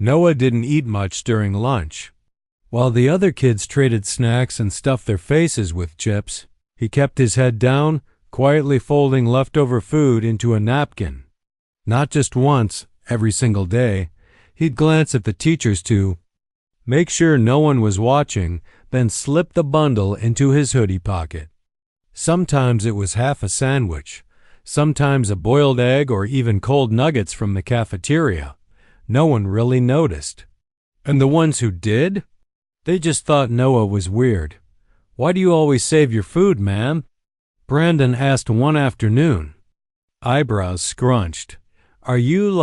Noah didn't eat much during lunch. While the other kids traded snacks and stuffed their faces with chips, he kept his head down, quietly folding leftover food into a napkin. Not just once, every single day, he'd glance at the teachers to make sure no one was watching, then slip the bundle into his hoodie pocket. Sometimes it was half a sandwich, sometimes a boiled egg or even cold nuggets from the cafeteria. No one really noticed. And the ones who did? They just thought Noah was weird. "Why do you always save your food, man?" Brandon asked one afternoon. Eyebrows scrunched. "Are you,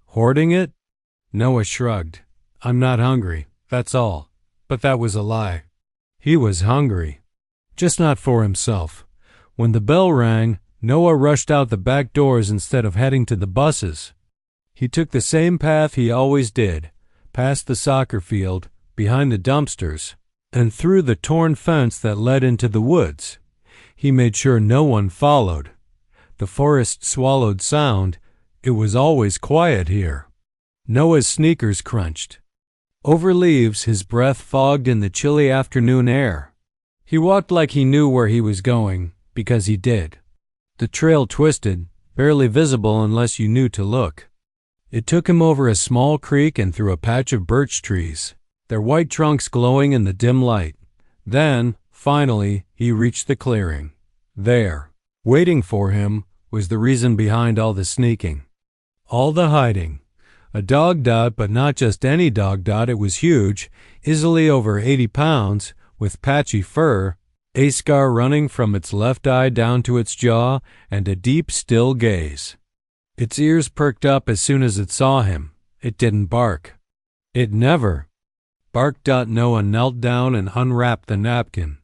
hoarding it?" Noah shrugged. "I'm not hungry, that's all." But that was a lie. He was hungry. Just not for himself. When the bell rang, Noah rushed out the back doors instead of heading to the buses. He took the same path he always did, past the soccer field, behind the dumpsters, and through the torn fence that led into the woods. He made sure no one followed. The forest swallowed sound. It was always quiet here. Noah's sneakers crunched. Over leaves, his breath fogged in the chilly afternoon air. He walked like he knew where he was going, because he did. The trail twisted, barely visible unless you knew to look. It took him over a small creek and through a patch of birch trees, their white trunks glowing in the dim light. Then, finally, he reached the clearing. There, waiting for him, was the reason behind all the sneaking. All the hiding. A dog dot, but not just any dog dot. It was huge, easily over 80 pounds, with patchy fur, a scar running from its left eye down to its jaw, and a deep, still gaze. Its ears perked up as soon as it saw him. It didn't bark. It never barked. Noah knelt down and unwrapped the napkin.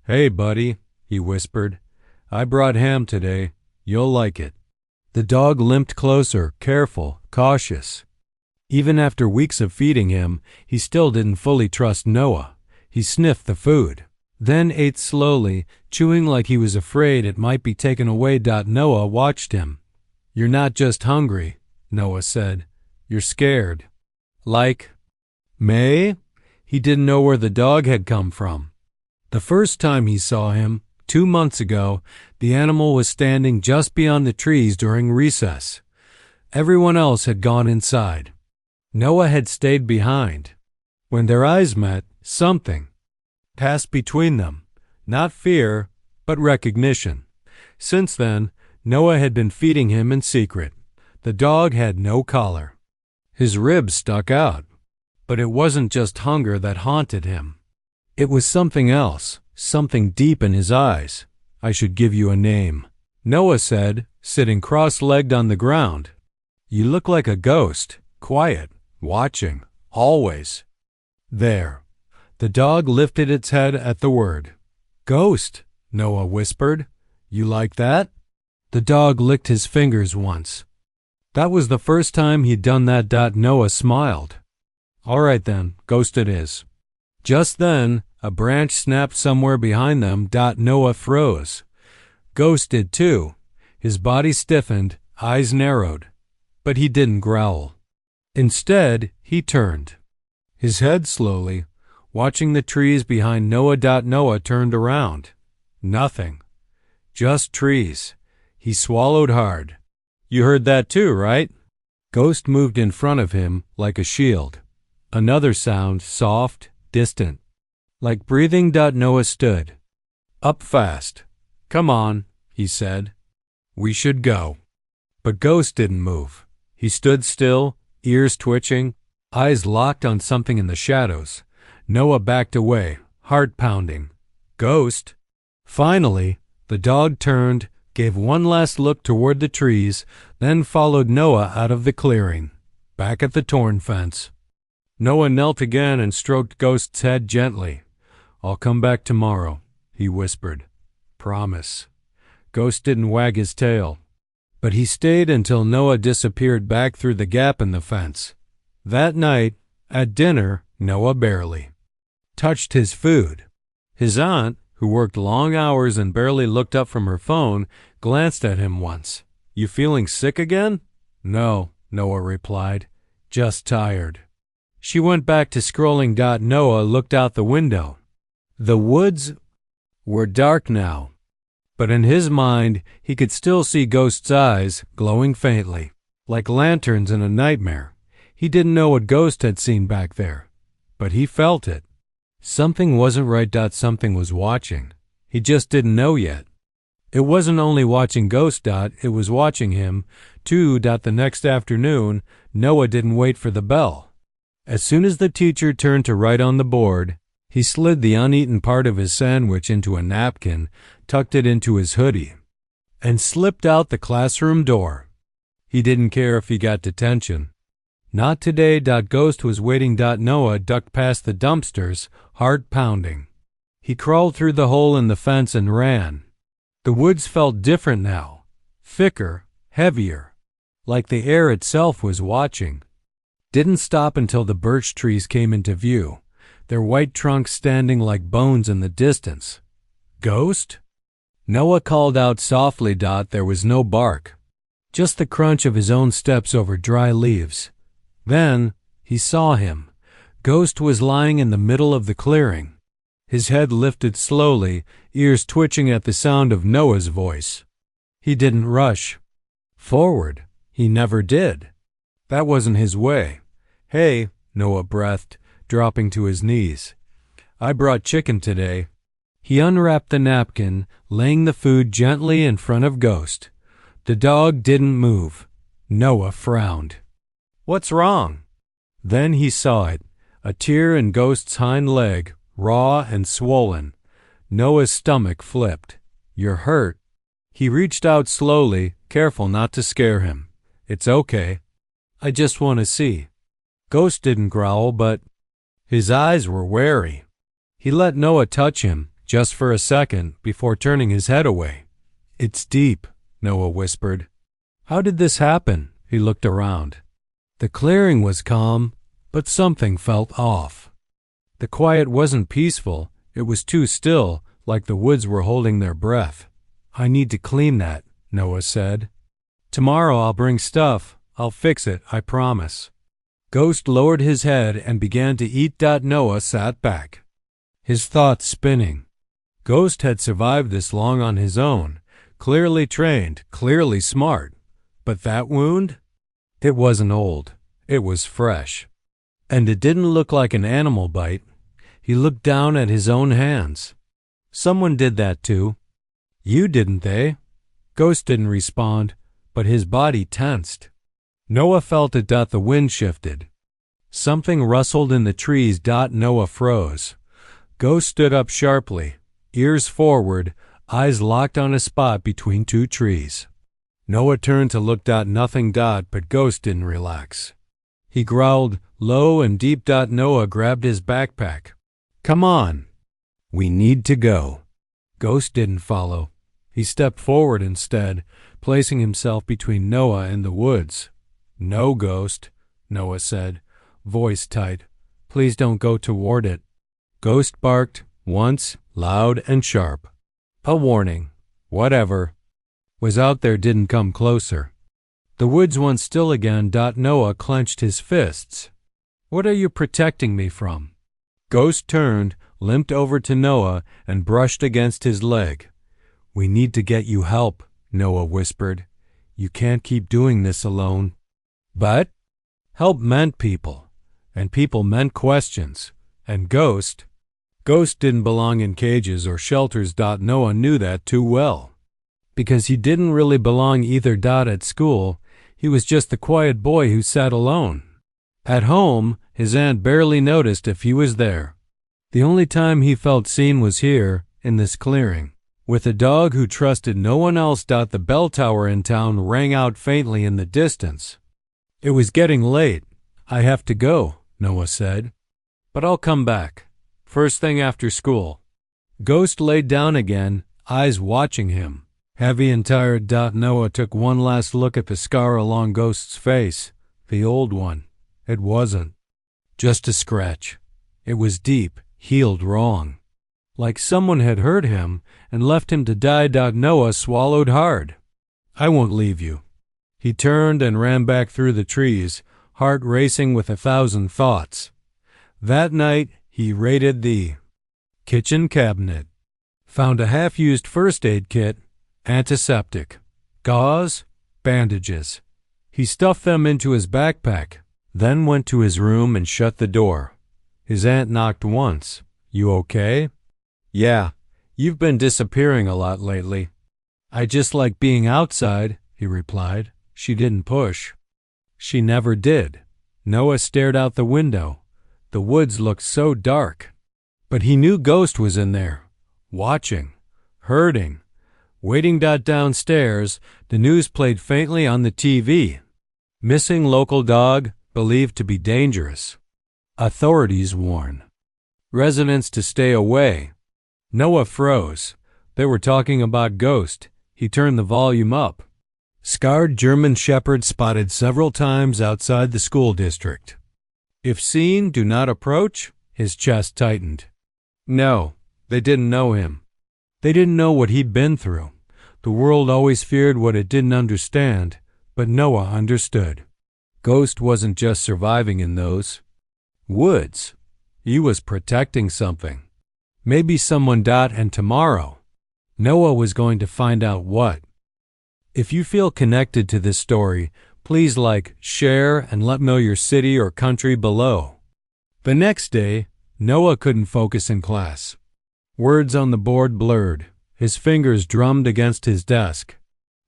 "Hey, buddy," he whispered. "I brought ham today. You'll like it." The dog limped closer, careful, cautious. Even after weeks of feeding him, he still didn't fully trust Noah. He sniffed the food, then ate slowly, chewing like he was afraid it might be taken away. Noah watched him. "You're not just hungry," Noah said. "You're scared." "Like May?" He didn't know where the dog had come from. The first time he saw him, 2 months ago, the animal was standing just beyond the trees during recess. Everyone else had gone inside. Noah had stayed behind. When their eyes met, something passed between them. Not fear, but recognition. Since then, Noah had been feeding him in secret. The dog had no collar. His ribs stuck out. But it wasn't just hunger that haunted him. It was something else, something deep in his eyes. "I should give you a name," Noah said, sitting cross-legged on the ground. "You look like a ghost, quiet, watching, always." There. The dog lifted its head at the word. "Ghost," Noah whispered. "You like that?" The dog licked his fingers once. That was the first time he'd done that. Noah smiled. "All right then, ghost it is." Just then, a branch snapped somewhere behind them. Noah froze. Ghost did too. His body stiffened, eyes narrowed. But he didn't growl. Instead, he turned. His head slowly, watching the trees behind Noah. Noah turned around. Nothing. Just trees. He swallowed hard. "You heard that too, right?" Ghost moved in front of him like a shield. Another sound, soft, distant. Like breathing. Noah stood. Up fast. "Come on," he said. "We should go." But Ghost didn't move. He stood still, ears twitching, eyes locked on something in the shadows. Noah backed away, heart pounding. "Ghost." Finally, the dog turned, gave one last look toward the trees, then followed Noah out of the clearing, back at the torn fence. Noah knelt again and stroked Ghost's head gently. "I'll come back tomorrow," he whispered. "Promise." Ghost didn't wag his tail, but he stayed until Noah disappeared back through the gap in the fence. That night, at dinner, Noah barely touched his food. His aunt, who worked long hours and barely looked up from her phone, glanced at him once. "You feeling sick again?" "No," Noah replied. "Just tired." She went back to scrolling. Noah looked out the window. The woods were dark now, but in his mind he could still see Ghost's eyes glowing faintly, like lanterns in a nightmare. He didn't know what Ghost had seen back there, but he felt it. Something wasn't right. Something was watching. He just didn't know yet. It wasn't only watching Ghost. It was watching him, too. The next afternoon, Noah didn't wait for the bell. As soon as the teacher turned to write on the board, he slid the uneaten part of his sandwich into a napkin, tucked it into his hoodie, and slipped out the classroom door. He didn't care if he got detention. Not today. Ghost was waiting. Noah ducked past the dumpsters, heart pounding. He crawled through the hole in the fence and ran. The woods felt different now, thicker, heavier, like the air itself was watching. Didn't stop until the birch trees came into view, their white trunks standing like bones in the distance. Ghost? Noah called out softly. There was no bark, just the crunch of his own steps over dry leaves. Then he saw him. Ghost was lying in the middle of the clearing. His head lifted slowly, ears twitching at the sound of Noah's voice. He didn't rush forward. He never did. That wasn't his way. "Hey," Noah breathed, dropping to his knees. "I brought chicken today." He unwrapped the napkin, laying the food gently in front of Ghost. The dog didn't move. Noah frowned. "What's wrong?" Then he saw it, a tear in Ghost's hind leg, raw and swollen. Noah's stomach flipped. "You're hurt." He reached out slowly, careful not to scare him. "It's okay. I just want to see." Ghost didn't growl, but his eyes were wary. He let Noah touch him, just for a second, before turning his head away. "It's deep," Noah whispered. "How did this happen?" He looked around. The clearing was calm, but something felt off. The quiet wasn't peaceful. It was too still, like the woods were holding their breath. "I need to clean that," Noah said. "Tomorrow I'll bring stuff. I'll fix it, I promise." Ghost lowered his head and began to eat. Noah sat back, his thoughts spinning. Ghost had survived this long on his own, clearly trained, clearly smart. But that wound? It wasn't old. It was fresh. And it didn't look like an animal bite. He looked down at his own hands. "Someone did that too." "You didn't, they?" Ghost didn't respond, but his body tensed. Noah felt it. The wind shifted. Something rustled in the trees. Noah froze. Ghost stood up sharply, ears forward, eyes locked on a spot between two trees. Noah turned to look. Nothing. But Ghost didn't relax. He growled, low and deep. Noah grabbed his backpack. "Come on. We need to go." Ghost didn't follow. He stepped forward instead, placing himself between Noah and the woods. "No, Ghost," Noah said, voice tight. "Please don't go toward it." Ghost barked, once, loud and sharp. A warning. Whatever was out there didn't come closer. The woods went still again. Noah clenched his fists. "What are you protecting me from?" Ghost turned, limped over to Noah, and brushed against his leg. "We need to get you help," Noah whispered. "You can't keep doing this alone." But help meant people, and people meant questions. And Ghost didn't belong in cages or shelters. Noah knew that too well. Because he didn't really belong either. At school, he was just the quiet boy who sat alone. At home, his aunt barely noticed if he was there. The only time he felt seen was here, in this clearing, with a dog who trusted no one else. The bell tower in town rang out faintly in the distance. It was getting late. "I have to go," Noah said. "But I'll come back. First thing after school." Ghost laid down again, eyes watching him. Heavy and tired. Noah took one last look at the scar along Ghost's face, the old one. It wasn't just a scratch. It was deep, healed wrong. Like someone had hurt him and left him to die. Noah swallowed hard. "I won't leave you." He turned and ran back through the trees, heart racing with 1,000 thoughts. That night, he raided the kitchen cabinet, found a half-used first aid kit, antiseptic, gauze, bandages. He stuffed them into his backpack, then went to his room and shut the door. His aunt knocked once. "You okay?" "Yeah, you've been disappearing a lot lately." "I just like being outside," he replied. She didn't push. She never did. Noah stared out the window. The woods looked so dark. But he knew Ghost was in there, watching, hurting, waiting. Downstairs, the news played faintly on the TV. Missing local dog, believed to be dangerous. Authorities warn residents to stay away. Noah froze. They were talking about Ghost. He turned the volume up. Scarred German Shepherd spotted several times outside the school district. If seen, do not approach. His chest tightened. No, they didn't know him. They didn't know what he'd been through. The world always feared what it didn't understand, but Noah understood. Ghost wasn't just surviving in those woods. He was protecting something. Maybe someone. And tomorrow, Noah was going to find out what. If you feel connected to this story, please like, share, and let me know your city or country below. The next day, Noah couldn't focus in class. Words on the board blurred. His fingers drummed against his desk.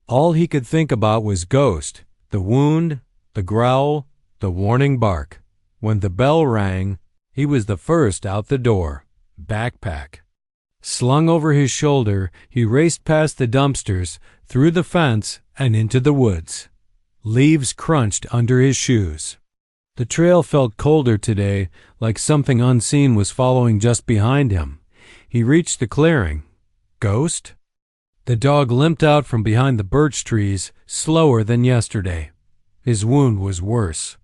All he could think about was Ghost, the wound, the growl, the warning bark. When the bell rang, he was the first out the door. Backpack slung over his shoulder, he raced past the dumpsters, through the fence, and into the woods. Leaves crunched under his shoes. The trail felt colder today, like something unseen was following just behind him. He reached the clearing. Ghost? The dog limped out from behind the birch trees, slower than yesterday. His wound was worse.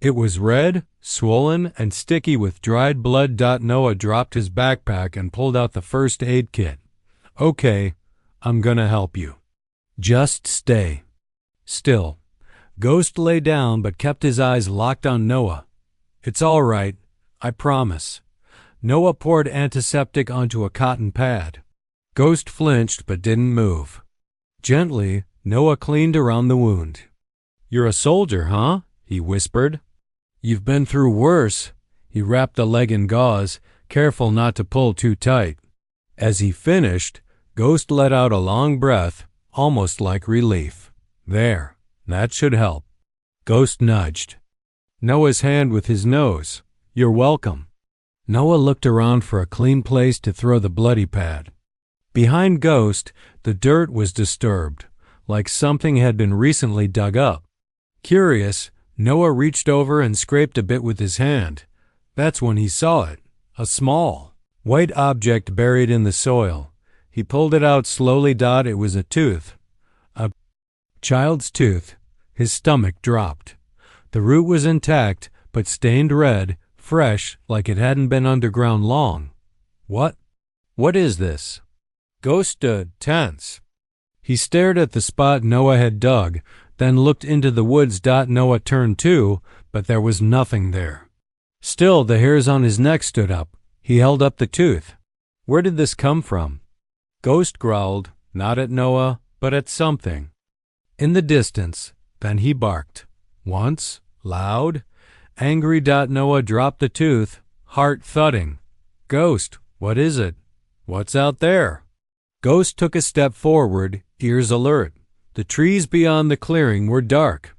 It was red, swollen, and sticky with dried blood. Noah dropped his backpack and pulled out the first aid kit. "Okay, I'm gonna help you. Just stay still." Ghost lay down but kept his eyes locked on Noah. "It's all right, I promise." Noah poured antiseptic onto a cotton pad. Ghost flinched but didn't move. Gently, Noah cleaned around the wound. "You're a soldier, huh?" he whispered. "You've been through worse." He wrapped the leg in gauze, careful not to pull too tight. As he finished, Ghost let out a long breath, almost like relief. "There, that should help." Ghost nudged Noah's hand with his nose. "You're welcome." Noah looked around for a clean place to throw the bloody pad. Behind Ghost, the dirt was disturbed, like something had been recently dug up. Curious, Noah reached over and scraped a bit with his hand. That's when he saw it, a small, white object buried in the soil. He pulled it out slowly. It was a tooth. A child's tooth. His stomach dropped. The root was intact, but stained red, fresh, like it hadn't been underground long. What is this?" Ghost stood, tense. He stared at the spot Noah had dug, then looked into the woods. Noah turned too, but there was nothing there. Still, the hairs on his neck stood up. He held up the tooth. "Where did this come from?" Ghost growled, not at Noah, but at something in the distance. Then he barked. Once, loud, angry. Noah dropped the tooth, heart thudding. "Ghost, what is it? What's out there?" Ghost took a step forward, ears alert. The trees beyond the clearing were dark.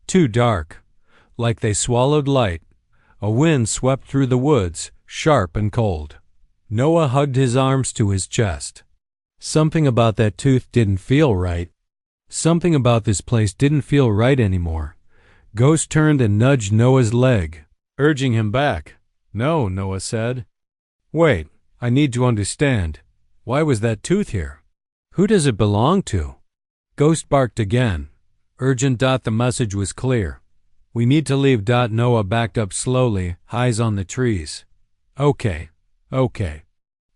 Too dark, like they swallowed light. A wind swept through the woods, sharp and cold. Noah hugged his arms to his chest. Something about that tooth didn't feel right. Something about this place didn't feel right anymore. Ghost turned and nudged Noah's leg, urging him back. "No," Noah said. "Wait, I need to understand. Why was that tooth here? Who does it belong to?" Ghost barked again. Urgent. The message was clear. "We need to leave." Noah backed up slowly, eyes on the trees. Okay.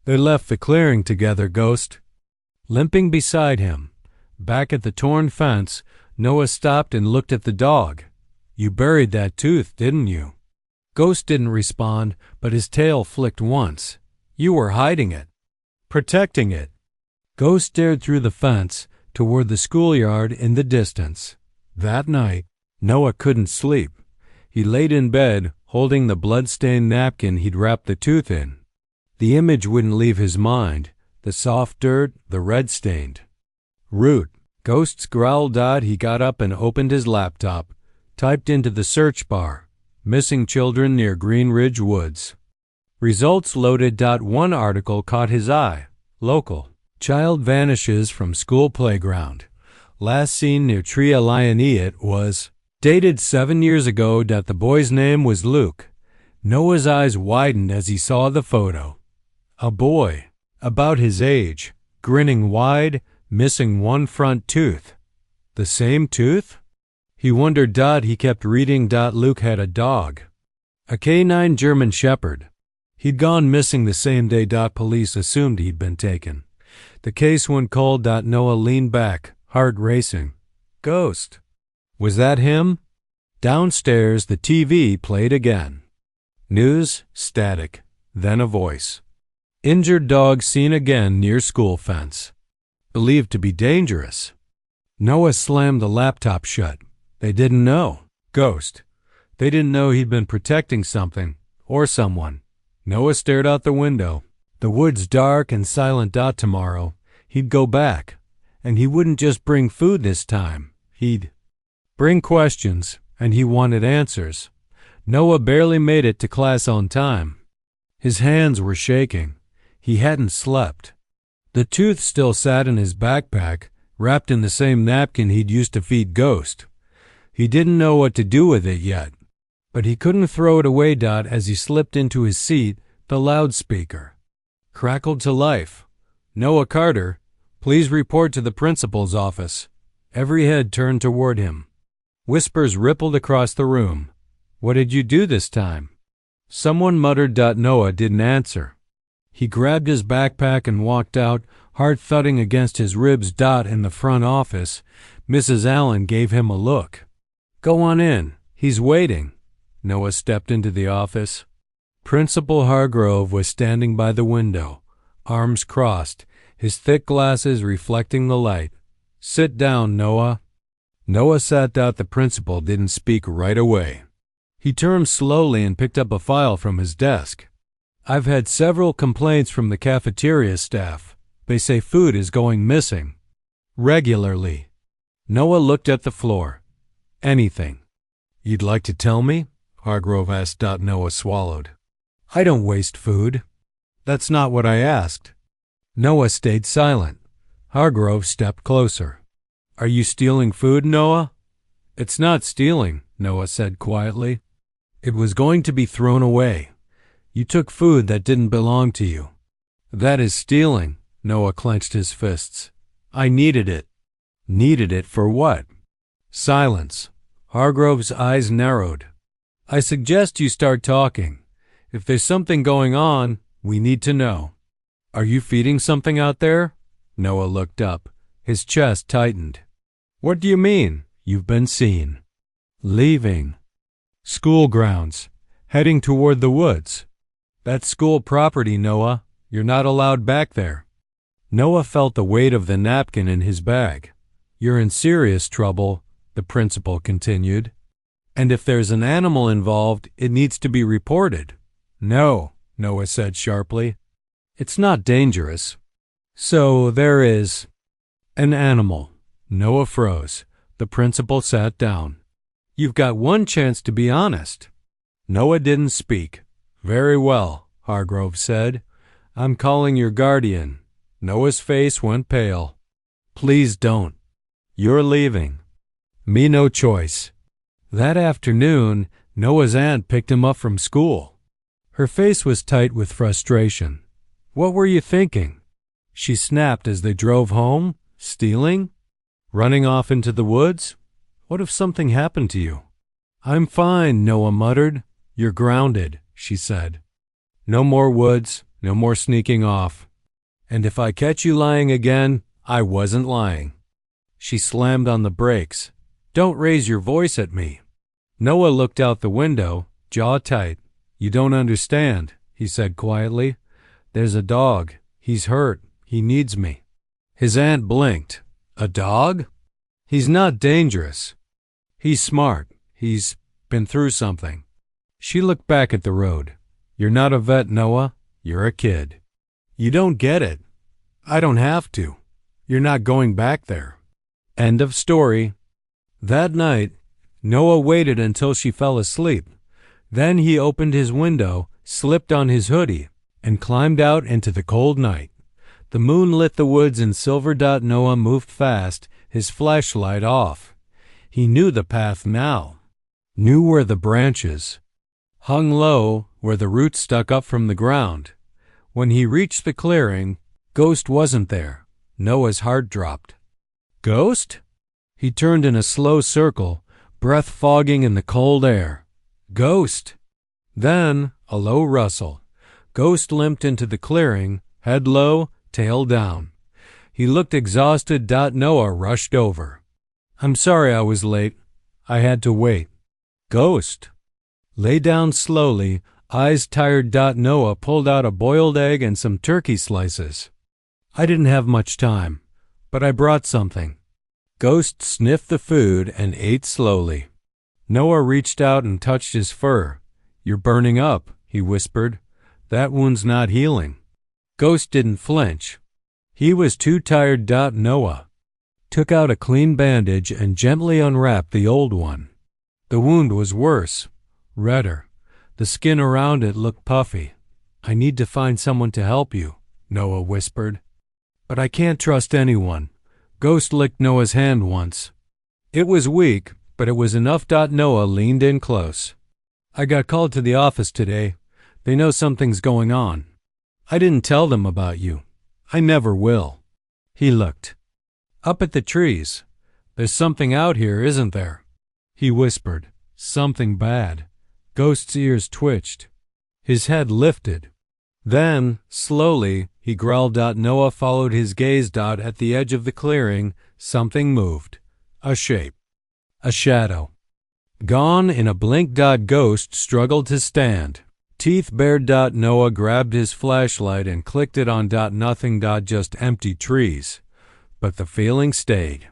They left the clearing together. Ghost limping beside him. Back at the torn fence, Noah stopped and looked at the dog. "You buried that tooth, didn't you?" Ghost didn't respond, but his tail flicked once. You were hiding it. Protecting it. Ghost stared through the fence toward the schoolyard in the distance. That night, Noah couldn't sleep. He laid in bed, holding the blood-stained napkin he'd wrapped the tooth in. The image wouldn't leave his mind, the soft dirt, the red-stained. Root. Ghost's growled. He got up and opened his laptop, typed into the search bar, missing children near Green Ridge Woods. Results loaded. One article caught his eye. Local. Child vanishes from school playground. Last seen near Tria Lioni. It was dated 7 years ago. The boy's name was Luke. Noah's eyes widened as he saw the photo. A boy, about his age, grinning wide, missing one front tooth. The same tooth? He wondered. He kept reading. Luke had a dog. A canine German Shepherd. He'd gone missing the same day. Police assumed he'd been taken. The case went cold. Noah leaned back, heart racing. Ghost. Was that him? Downstairs, the TV played again. News, static, then a voice. Injured dog seen again near school fence. Believed to be dangerous. Noah slammed the laptop shut. They didn't know. Ghost. They didn't know he'd been protecting something, or someone. Noah stared out the window. The woods dark and silent. Tomorrow, he'd go back. And he wouldn't just bring food this time. He'd bring questions, and he wanted answers. Noah barely made it to class on time. His hands were shaking. He hadn't slept. The tooth still sat in his backpack, wrapped in the same napkin he'd used to feed Ghost. He didn't know what to do with it yet, but he couldn't throw it away. As he slipped into his seat, the loudspeaker crackled to life. Noah Carter, please report to the principal's office. Every head turned toward him. Whispers rippled across the room. What did you do this time? Someone muttered. Noah didn't answer. He grabbed his backpack and walked out, heart thudding against his ribs. In the front office, Mrs. Allen gave him a look. Go on in. He's waiting. Noah stepped into the office. Principal Hargrove was standing by the window, arms crossed, his thick glasses reflecting the light. Sit down, Noah. Noah sat down. The principal didn't speak right away. He turned slowly and picked up a file from his desk. I've had several complaints from the cafeteria staff. They say food is going missing. Regularly. Noah looked at the floor. Anything. You'd like to tell me? Hargrove asked. Noah swallowed. I don't waste food. That's not what I asked. Noah stayed silent. Hargrove stepped closer. Are you stealing food, Noah? It's not stealing, Noah said quietly. It was going to be thrown away. You took food that didn't belong to you. That is stealing, Noah clenched his fists. I needed it. Needed it for what? Silence. Hargrove's eyes narrowed. I suggest you start talking. If there's something going on, we need to know. Are you feeding something out there? Noah looked up. His chest tightened. What do you mean? You've been seen. Leaving. School grounds. Heading toward the woods. That's school property, Noah. You're not allowed back there. Noah felt the weight of the napkin in his bag. You're in serious trouble, the principal continued. And if there's an animal involved, it needs to be reported. No, Noah said sharply. It's not dangerous. So there is an animal. Noah froze. The principal sat down. You've got one chance to be honest. Noah didn't speak. Very well, Hargrove said. I'm calling your guardian. Noah's face went pale. Please don't. You're leaving. Me no choice. That afternoon, Noah's aunt picked him up from school. Her face was tight with frustration. What were you thinking? She snapped as they drove home. Stealing? Running off into the woods? What if something happened to you? I'm fine, Noah muttered. You're grounded, she said. No more woods, no more sneaking off. And if I catch you lying again, I wasn't lying. She slammed on the brakes. Don't raise your voice at me. Noah looked out the window, jaw tight. "You don't understand," he said quietly. "There's a dog. He's hurt. He needs me." His aunt blinked. "A dog? He's not dangerous. He's smart. He's been through something." She looked back at the road. "You're not a vet, Noah. You're a kid. You don't get it. I don't have to. You're not going back there." End of story. That night, Noah waited until she fell asleep. Then he opened his window, slipped on his hoodie, and climbed out into the cold night. The moon lit the woods in silver. Noah moved fast, his flashlight off. He knew the path now, knew where the branches hung low, where the roots stuck up from the ground. When he reached the clearing, Ghost wasn't there. Noah's heart dropped. Ghost? He turned in a slow circle, breath fogging in the cold air. Ghost! Then, a low rustle. Ghost limped into the clearing, head low, tail down. He looked exhausted. Noah rushed over. "I'm sorry I was late. I had to wait." Ghost lay down slowly, eyes tired. Noah pulled out a boiled egg and some turkey slices. "I didn't have much time, but I brought something." Ghost sniffed the food and ate slowly. Noah reached out and touched his fur. "You're burning up," he whispered. "That wound's not healing." Ghost didn't flinch. He was too tired. Noah took out a clean bandage and gently unwrapped the old one. The wound was worse, redder. The skin around it looked puffy. "I need to find someone to help you," Noah whispered. "But I can't trust anyone." Ghost licked Noah's hand once. It was weak, but it was enough. Noah leaned in close. "I got called to the office today. They know something's going on. I didn't tell them about you. I never will." He looked up at the trees. "There's something out here, isn't there?" He whispered. "Something bad." Ghost's ears twitched. His head lifted. Then, slowly, he growled. Noah followed his gaze. At the edge of the clearing, something moved. A shape. A shadow. Gone in a blink. Ghost struggled to stand. Teeth bared. Noah grabbed his flashlight and clicked it on. Nothing. Just empty trees. But the feeling stayed.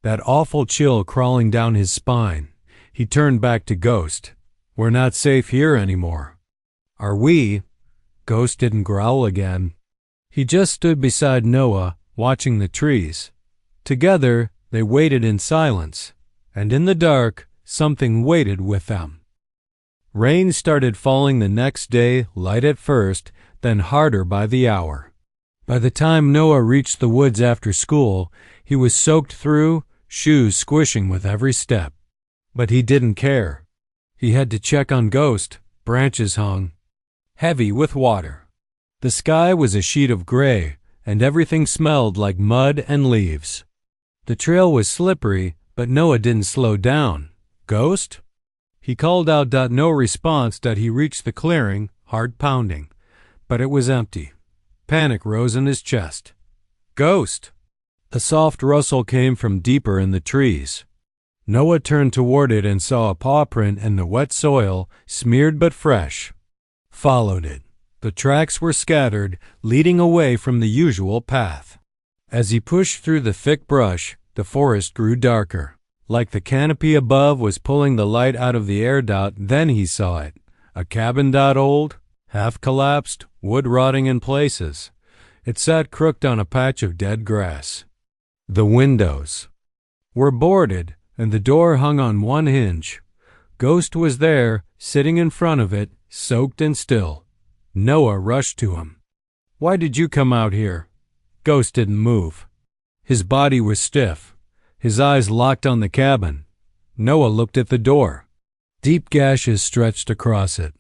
That awful chill crawling down his spine. He turned back to Ghost. "We're not safe here anymore." "Are we?" Ghost didn't growl again. He just stood beside Noah, watching the trees. Together, they waited in silence, and in the dark, something waited with them. Rain started falling the next day, light at first, then harder by the hour. By the time Noah reached the woods after school, he was soaked through, shoes squishing with every step. But he didn't care. He had to check on Ghost. Branches hung heavy with water. The sky was a sheet of gray, and everything smelled like mud and leaves. The trail was slippery, but Noah didn't slow down. "Ghost?" He called out. No response. He reached the clearing, heart pounding. But it was empty. Panic rose in his chest. "Ghost!" A soft rustle came from deeper in the trees. Noah turned toward it and saw a paw print in the wet soil, smeared but fresh. Followed it. The tracks were scattered, leading away from the usual path. As he pushed through the thick brush, the forest grew darker. Like the canopy above was pulling the light out of the air. Then he saw it. A cabin. Old, half-collapsed, wood rotting in places. It sat crooked on a patch of dead grass. The windows were boarded, and the door hung on one hinge. Ghost was there, sitting in front of it, soaked and still. Noah rushed to him. "Why did you come out here?" Ghost didn't move. His body was stiff. His eyes locked on the cabin. Noah looked at the door. Deep gashes stretched across it.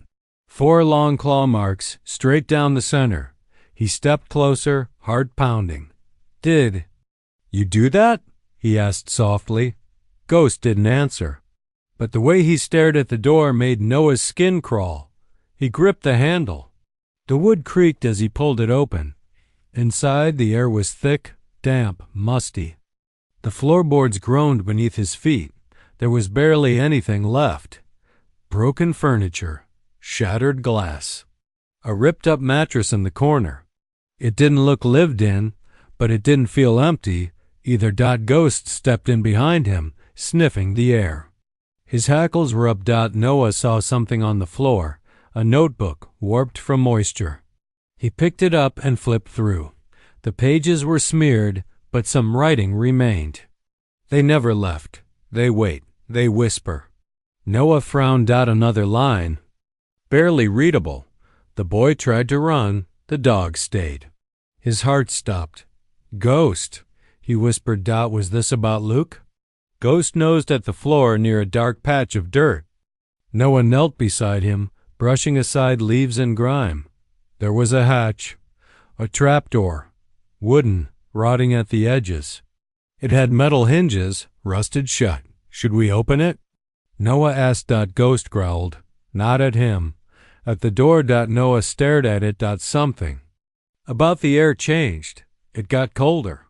4 long claw marks, straight down the center. He stepped closer, heart pounding. "Did you do that?" he asked softly. Ghost didn't answer. But the way he stared at the door made Noah's skin crawl. He gripped the handle. The wood creaked as he pulled it open. Inside, the air was thick, damp, musty. The floorboards groaned beneath his feet. There was barely anything left. Broken furniture, shattered glass. A ripped-up mattress in the corner. It didn't look lived in, but it didn't feel empty either. Ghost stepped in behind him, sniffing the air. His hackles were up. Noah saw something on the floor, a notebook warped from moisture. He picked it up and flipped through. The pages were smeared, but some writing remained. They never left. They wait. They whisper. Noah frowned. Another line. Barely readable. The boy tried to run. The dog stayed. His heart stopped. Ghost, he whispered. Was this about Luke? Ghost nosed at the floor near a dark patch of dirt. Noah knelt beside him, brushing aside leaves and grime. There was a hatch, a trapdoor, wooden, rotting at the edges. It had metal hinges, rusted shut. Should we open it? Noah asked. Ghost growled. Not at him. At the door. Noah stared at it. Something about the air changed. It got colder.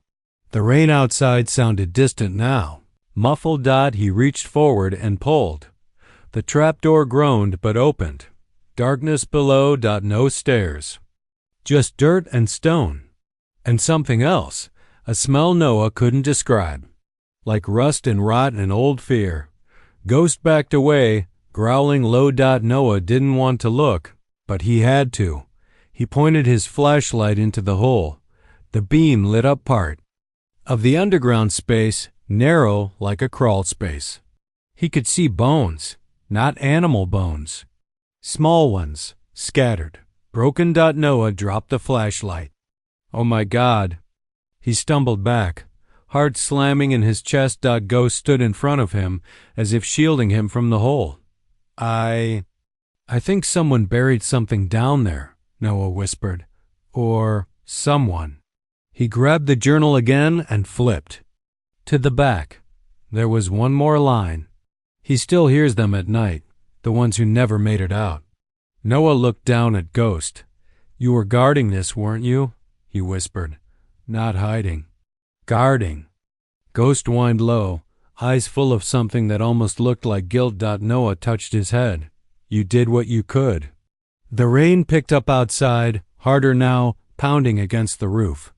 The rain outside sounded distant now. Muffled. He reached forward and pulled. The trapdoor groaned but opened. Darkness below. No stairs. Just dirt and stone. And something else. A smell Noah couldn't describe. Like rust and rot and old fear. Ghost backed away, growling low. Noah didn't want to look, but he had to. He pointed his flashlight into the hole. The beam lit up part of the underground space, narrow like a crawl space. He could see bones, not animal bones. Small ones, scattered, broken. Noah dropped the flashlight. Oh my God. He stumbled back, heart slamming in his chest. Ghost stood in front of him, as if shielding him from the hole. I think someone buried something down there, Noah whispered. Or someone. He grabbed the journal again and flipped. To the back. There was one more line. He still hears them at night, the ones who never made it out. Noah looked down at Ghost. You were guarding this, weren't you? He whispered. Not hiding. Guarding. Ghost whined low, eyes full of something that almost looked like guilt. Noah touched his head. You did what you could. The rain picked up outside, harder now, pounding against the roof.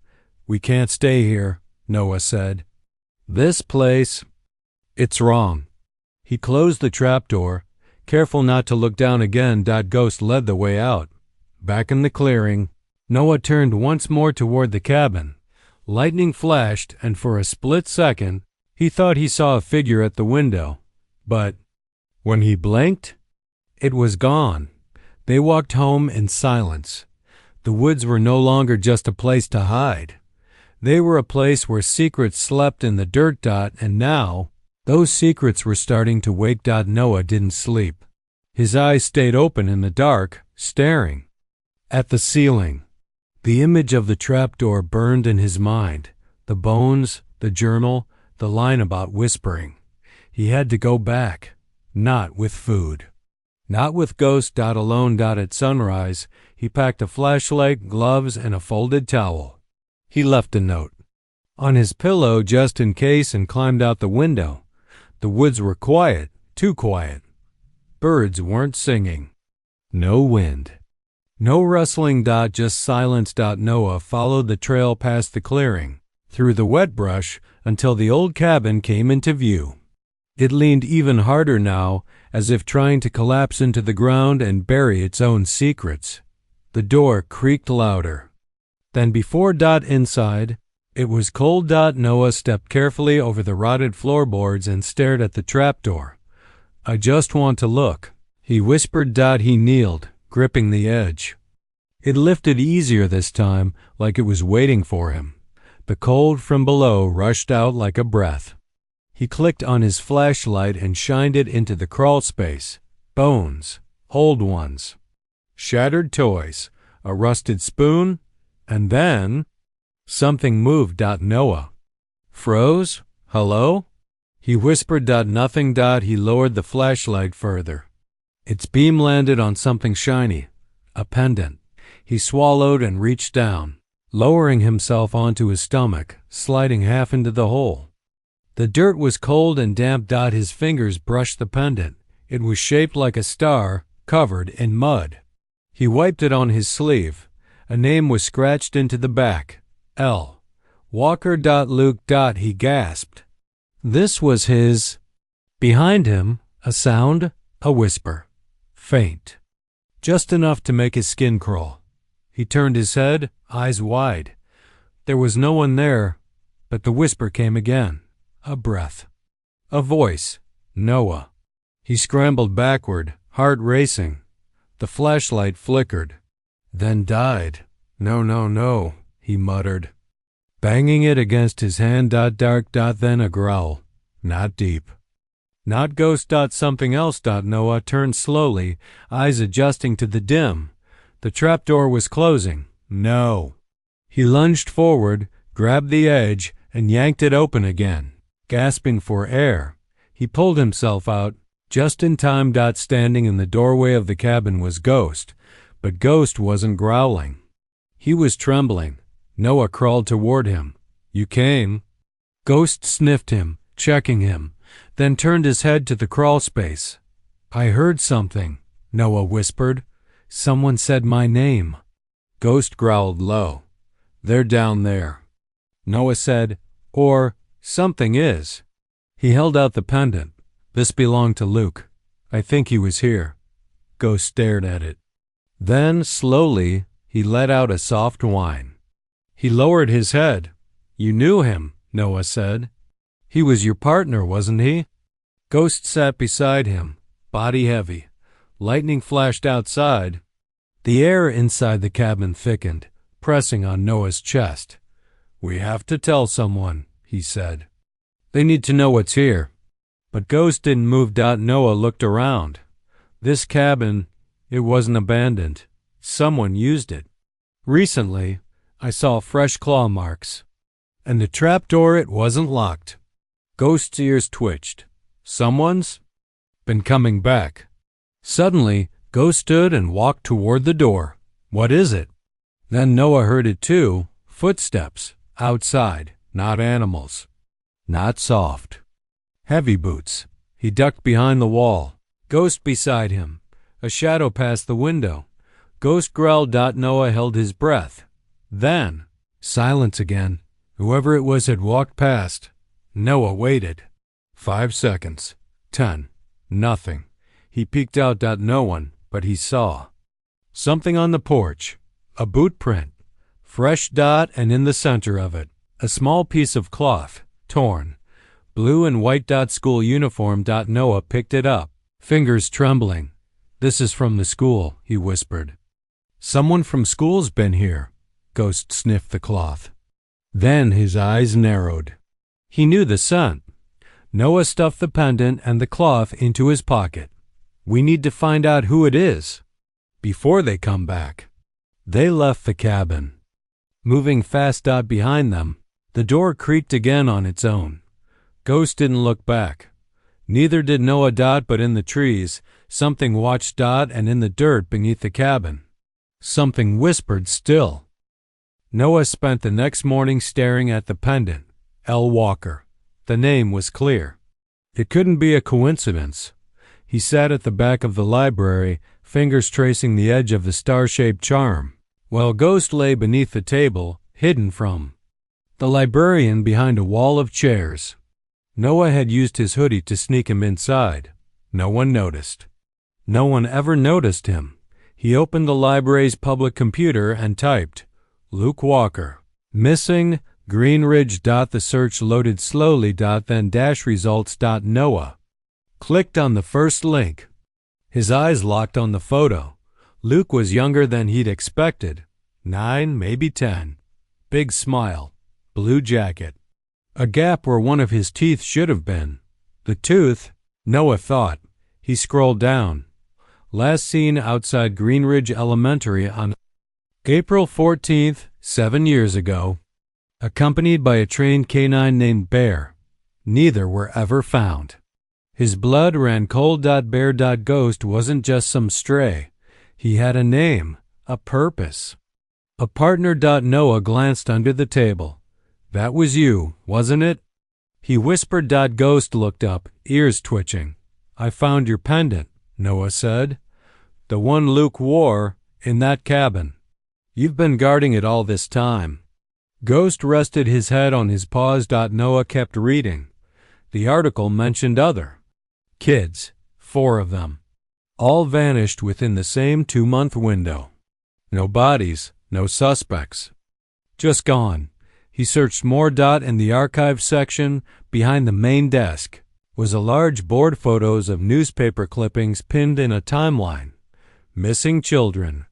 We can't stay here, Noah said. This place, it's wrong. He closed the trapdoor, careful not to look down again. Ghost led the way out. Back in the clearing, Noah turned once more toward the cabin. Lightning flashed, and for a split second, he thought he saw a figure at the window. But when he blinked, it was gone. They walked home in silence. The woods were no longer just a place to hide. They were a place where secrets slept in the dirt. And now, those secrets were starting to wake. Noah didn't sleep. His eyes stayed open in the dark, staring at the ceiling. The image of the trapdoor burned in his mind. The bones, the journal, the line about whispering. He had to go back. Not with food. Not with Ghost. Alone. At sunrise, he packed a flashlight, gloves, and a folded towel. He left a note on his pillow just in case and climbed out the window. The woods were quiet, too quiet. Birds weren't singing. No wind. No rustling. Just silence. Noah followed the trail past the clearing, through the wet brush, until the old cabin came into view. It leaned even harder now, as if trying to collapse into the ground and bury its own secrets. The door creaked louder. Then before inside, it was cold. Noah stepped carefully over the rotted floorboards and stared at the trapdoor. I just want to look, he whispered. He kneeled, gripping the edge. It lifted easier this time, like it was waiting for him. The cold from below rushed out like a breath. He clicked on his flashlight and shined it into the crawl space. Bones, old ones, shattered toys, a rusted spoon, and then something moved. Noah froze. Hello? He whispered. Nothing. He lowered the flashlight further. Its beam landed on something shiny, a pendant. He swallowed and reached down, lowering himself onto his stomach, sliding half into the hole. The dirt was cold and damp. His fingers brushed the pendant. It was shaped like a star, covered in mud. He wiped it on his sleeve. A name was scratched into the back. L. Walker. Luke. He gasped. This was his. Behind him, a sound, a whisper. Faint. Just enough to make his skin crawl. He turned his head, eyes wide. There was no one there, but the whisper came again. A breath. A voice. Noah. He scrambled backward, heart racing. The flashlight flickered. Then died. No, no, no, he muttered, banging it against his hand. Dark. Then a growl. Not deep. Not ghost. Something else. Noah turned slowly, eyes adjusting to the dim. The trapdoor was closing. No. He lunged forward, grabbed the edge, and yanked it open again. Gasping for air, he pulled himself out, just in time. Standing in the doorway of the cabin was Ghost, but Ghost wasn't growling. He was trembling. Noah crawled toward him. You came? Ghost sniffed him, checking him, then turned his head to the crawl space. I heard something, Noah whispered. Someone said my name. Ghost growled low. They're down there. Noah said, or something is. He held out the pendant. This belonged to Luke. I think he was here. Ghost stared at it. Then, slowly, he let out a soft whine. He lowered his head. You knew him, Noah said. He was your partner, wasn't he? Ghost sat beside him, body heavy. Lightning flashed outside. The air inside the cabin thickened, pressing on Noah's chest. We have to tell someone, he said. They need to know what's here. But Ghost didn't move. Noah looked around. This cabin, it wasn't abandoned. Someone used it. Recently, I saw fresh claw marks. And the trapdoor, it wasn't locked. Ghost's ears twitched. Someone's been coming back. Suddenly, Ghost stood and walked toward the door. What is it? Then Noah heard it too. Footsteps. Outside. Not animals. Not soft. Heavy boots. He ducked behind the wall. Ghost beside him. A shadow passed the window. Ghost growled. Noah held his breath. Then, silence again. Whoever it was had walked past. Noah waited. 5 seconds. 10. Nothing. He peeked out. No one, but he saw something on the porch. A boot print. Fresh. And in the center of it, a small piece of cloth, torn. Blue and white. School uniform. Noah picked it up, fingers trembling. This is from the school, he whispered. Someone from school's been here. Ghost sniffed the cloth. Then his eyes narrowed. He knew the scent. Noah stuffed the pendant and the cloth into his pocket. We need to find out who it is before they come back. They left the cabin. Moving fast. Behind them, the door creaked again on its own. Ghost didn't look back. Neither did Noah. But in the trees, something watched. And in the dirt beneath the cabin, something whispered still. Noah spent the next morning staring at the pendant. L. Walker. The name was clear. It couldn't be a coincidence. He sat at the back of the library, fingers tracing the edge of the star-shaped charm, while Ghost lay beneath the table, hidden from the librarian behind a wall of chairs. Noah had used his hoodie to sneak him inside. No one noticed. No one ever noticed him. He opened the library's public computer and typed, Luke Walker. Missing, Green Ridge. The search loaded slowly. Then dash results. Noah clicked on the first link. His eyes locked on the photo. Luke was younger than he'd expected. 9, maybe 10. Big smile. Blue jacket. A gap where one of his teeth should have been. The tooth, Noah thought. He scrolled down. Last seen outside Green Ridge Elementary on April 14th, 7 years ago. Accompanied by a trained canine named Bear. Neither were ever found. His blood ran cold. Bear. Ghost wasn't just some stray. He had a name, a purpose. A partner. Noah glanced under the table. That was you, wasn't it? He whispered. Ghost looked up, ears twitching. I found your pendant, Noah said. The one Luke wore in that cabin. You've been guarding it all this time. Ghost rested his head on his paws. Noah kept reading. The article mentioned other kids, 4 of them. All vanished within the same 2-month window. No bodies, no suspects. Just gone. He searched more. In the archive section, behind the main desk, was a large board photos of newspaper clippings pinned in a timeline. Missing children.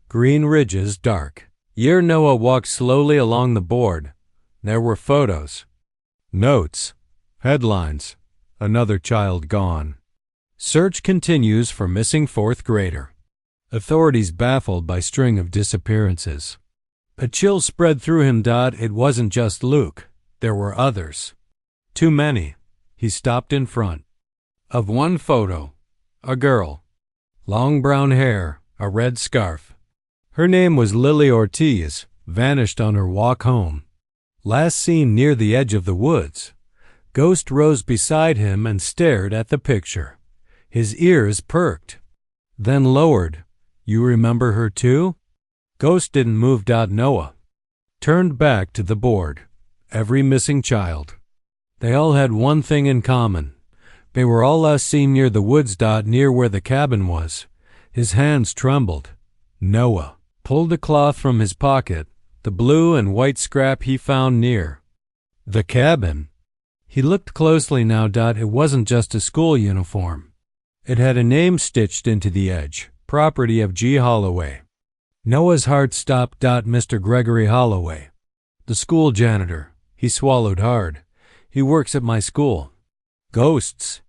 Green Ridges dark. Year. Noah walked slowly along the board. There were photos. Notes. Headlines. Another child gone. Search continues for missing 4th grader. Authorities baffled by string of disappearances. A chill spread through him. It wasn't just Luke. There were others. Too many. He stopped in front of one photo. A girl. Long brown hair, a red scarf. Her name was Lily Ortiz, vanished on her walk home. Last seen near the edge of the woods. Ghost rose beside him and stared at the picture. His ears perked, then lowered. You remember her too? Ghost didn't move. Noah turned back to the board. Every missing child. They all had one thing in common. They were all last seen near the woods. Near where the cabin was. His hands trembled. Noah pulled a cloth from his pocket, the blue and white scrap he found near the cabin. He looked closely now. It wasn't just a school uniform. It had a name stitched into the edge, property of G. Holloway. Noah's heart stopped. Mr. Gregory Holloway. The school janitor. He swallowed hard. He works at my school. Ghosts.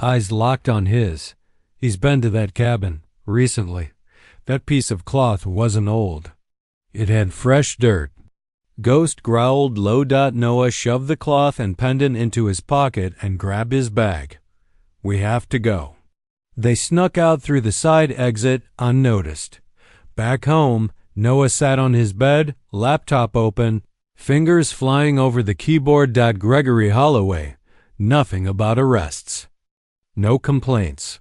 Eyes locked on his. He's been to that cabin, recently. That piece of cloth wasn't old. It had fresh dirt. Ghost growled low. Noah shoved the cloth and pendant into his pocket and grabbed his bag. We have to go. They snuck out through the side exit unnoticed. Back home, Noah sat on his bed, laptop open, fingers flying over the keyboard. Gregory Holloway. Nothing about arrests. No complaints.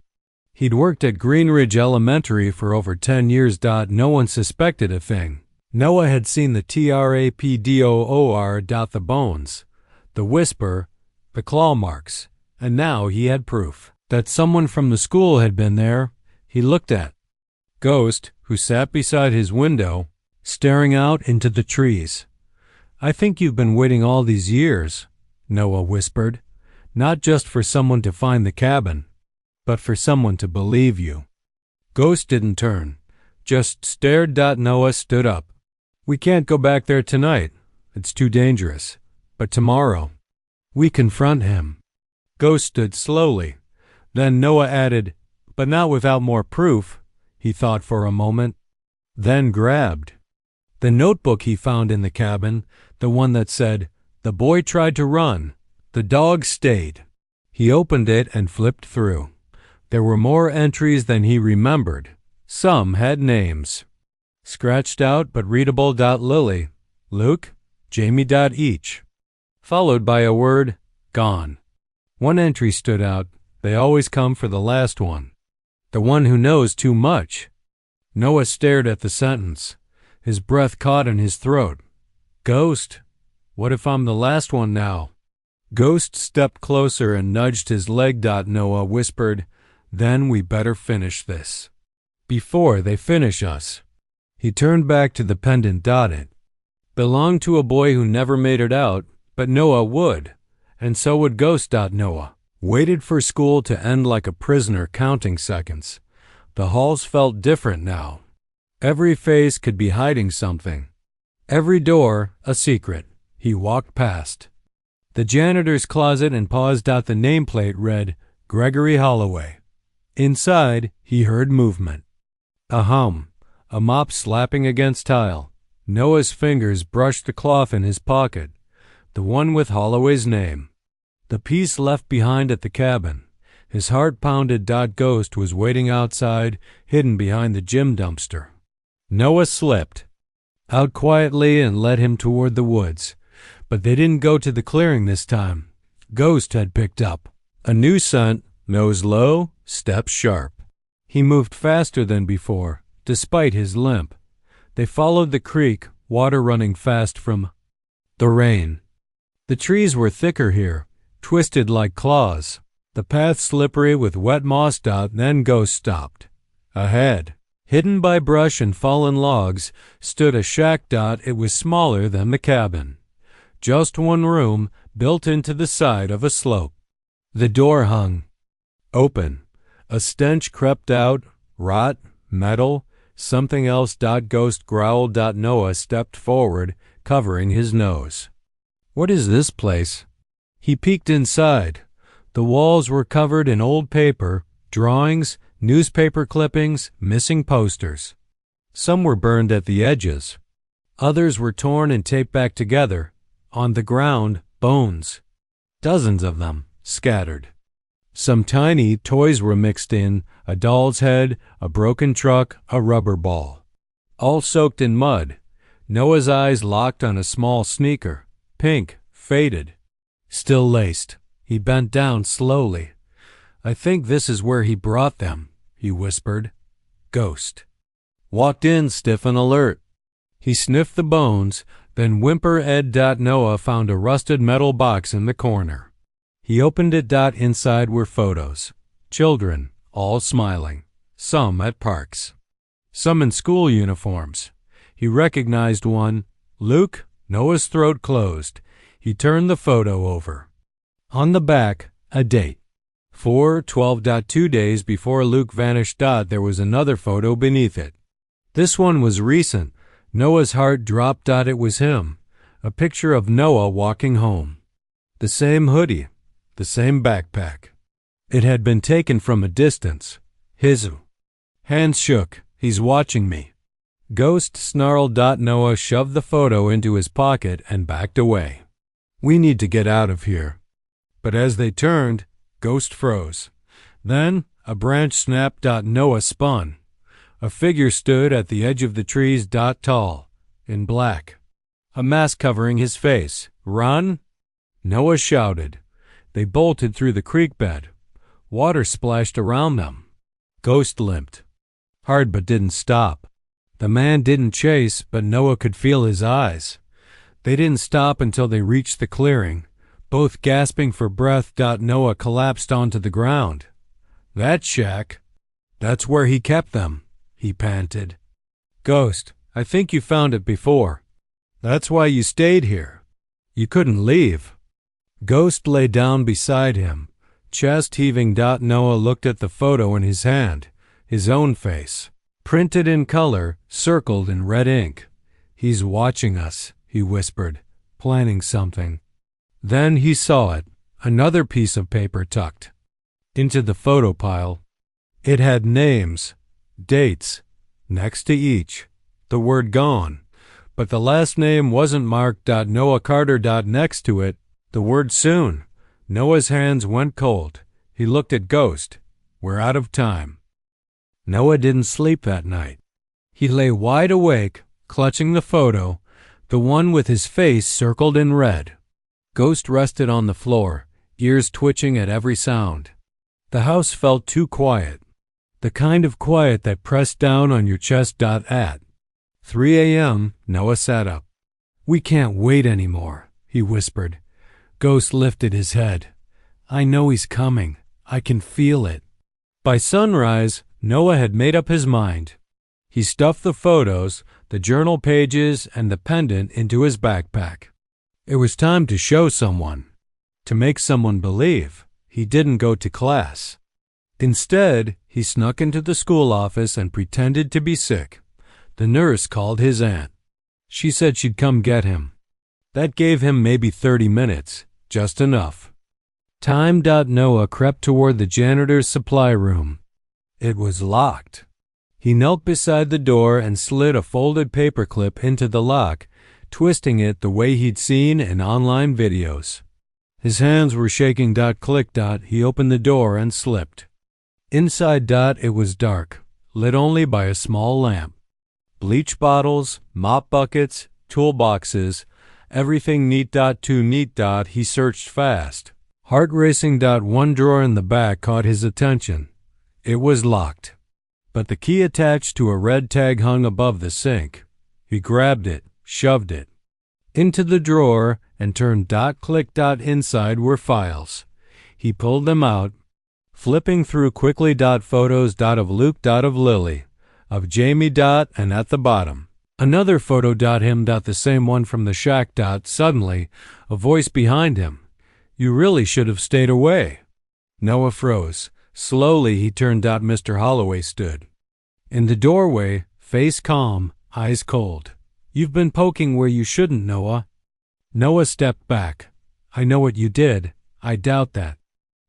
He'd worked at Green Ridge Elementary for over 10 years. No one suspected a thing. Noah had seen the trapdoor. The bones, the whisper, the claw marks, and now he had proof that someone from the school had been there. He looked at Ghost, who sat beside his window, staring out into the trees. I think you've been waiting all these years, Noah whispered, not just for someone to find the cabin, but for someone to believe you. Ghost didn't turn, just stared. Noah stood up. We can't go back there tonight. It's too dangerous. But tomorrow, we confront him. Ghost stood slowly. Then Noah added, but not without more proof. He thought for a moment, then grabbed the notebook he found in the cabin, the one that said, the boy tried to run, the dog stayed. He opened it and flipped through. There were more entries than he remembered. Some had names. Scratched out but readable. Lily, Luke, Jamie. Each. Followed by a word, gone. One entry stood out. They always come for the last one. The one who knows too much. Noah stared at the sentence. His breath caught in his throat. Ghost, what if I'm the last one now? Ghost stepped closer and nudged his leg. Noah whispered, then we better finish this. Before they finish us. He turned back to the pendant. It belonged to a boy who never made it out, but Noah would, and so would Ghost. Noah waited for school to end like a prisoner counting seconds. The halls felt different now. Every face could be hiding something. Every door a secret. He walked past the janitor's closet and paused. The nameplate read, Gregory Holloway. Inside, he heard movement. A hum, a mop slapping against tile. Noah's fingers brushed the cloth in his pocket, the one with Holloway's name. The piece left behind at the cabin. His heart pounded. Ghost was waiting outside, hidden behind the gym dumpster. Noah slipped out quietly and led him toward the woods. But they didn't go to the clearing this time. Ghost had picked up a new scent, nose low, steps sharp. He moved faster than before, despite his limp. They followed the creek, water running fast from the rain. The trees were thicker here, twisted like claws. The path slippery with wet moss. Then Ghost stopped. Ahead, hidden by brush and fallen logs, stood a shack. It was smaller than the cabin. Just one room, built into the side of a slope. The door hung open. A stench crept out, rot, metal, something else. Ghost growled. Noah stepped forward, covering his nose. What is this place? He peeked inside. The walls were covered in old paper, drawings, newspaper clippings, missing posters. Some were burned at the edges. Others were torn and taped back together. On the ground, bones. Dozens of them, scattered. Some tiny toys were mixed in, a doll's head, a broken truck, a rubber ball. All soaked in mud. Noah's eyes locked on a small sneaker, pink, faded, still laced. He bent down slowly. I think this is where he brought them, he whispered. Ghost. Walked in stiff and alert. He sniffed the bones, then whimper-ed. Noah found a rusted metal box in the corner. He opened it. Inside were photos. Children, all smiling. Some at parks. Some in school uniforms. He recognized one. Luke. Noah's throat closed. He turned the photo over. On the back, a date. 4/12. 2 days before Luke vanished. There was another photo beneath it. This one was recent. Noah's heart dropped. It was him. A picture of Noah walking home. The same hoodie. The same backpack. It had been taken from a distance. His hands shook. He's watching me. Ghost snarled. Noah shoved the photo into his pocket and backed away. We need to get out of here. But as they turned, Ghost froze. Then a branch snapped. Noah spun. A figure stood at the edge of the trees. Tall, in black. A mask covering his face. Run! Noah shouted. They bolted through the creek bed. Water splashed around them. Ghost limped. Hard but didn't stop. The man didn't chase, but Noah could feel his eyes. They didn't stop until they reached the clearing. Both gasping for breath. Noah collapsed onto the ground. That shack. That's where he kept them, he panted. Ghost, I think you found it before. That's why you stayed here. You couldn't leave. Ghost lay down beside him, chest heaving. Noah looked at the photo in his hand, his own face, printed in color, circled in red ink. He's watching us, he whispered, planning something. Then he saw it, another piece of paper tucked into the photo pile. It had names, dates, next to each, the word gone, but the last name wasn't marked. Noah Carter. Next to it, the word soon. Noah's hands went cold. He looked at Ghost. We're out of time. Noah didn't sleep that night. He lay wide awake, clutching the photo, the one with his face circled in red. Ghost rested on the floor, ears twitching at every sound. The house felt too quiet, the kind of quiet that pressed down on your chest. At 3 a.m., Noah sat up. We can't wait anymore, he whispered. Ghost lifted his head. I know he's coming. I can feel it. By sunrise, Noah had made up his mind. He stuffed the photos, the journal pages, and the pendant into his backpack. It was time to show someone, to make someone believe he didn't go to class. Instead, he snuck into the school office and pretended to be sick. The nurse called his aunt. She said she'd come get him. That gave him maybe 30 minutes, just enough. Time. Noah crept toward the janitor's supply room. It was locked. He knelt beside the door and slid a folded paperclip into the lock, twisting it the way he'd seen in online videos. His hands were shaking. Click. He opened the door and slipped. Inside. It was dark, lit only by a small lamp. Bleach bottles, mop buckets, toolboxes, everything neat. Too neat. He searched fast. Heart racing. One drawer in the back caught his attention. It was locked. but the key attached to a red tag hung above the sink. He grabbed it, shoved it into the drawer, and turned .click. Inside were files. He pulled them out, flipping through quickly. Photos. Of Luke. Of Lily. Of Jamie. And at the bottom, another photo. Him. The same one from the shack. Suddenly, a voice behind him. You really should have stayed away. Noah froze. Slowly he turned. Mr. Holloway stood in the doorway, face calm, eyes cold. You've been poking where you shouldn't, Noah. Noah stepped back. I know what you did. I doubt that.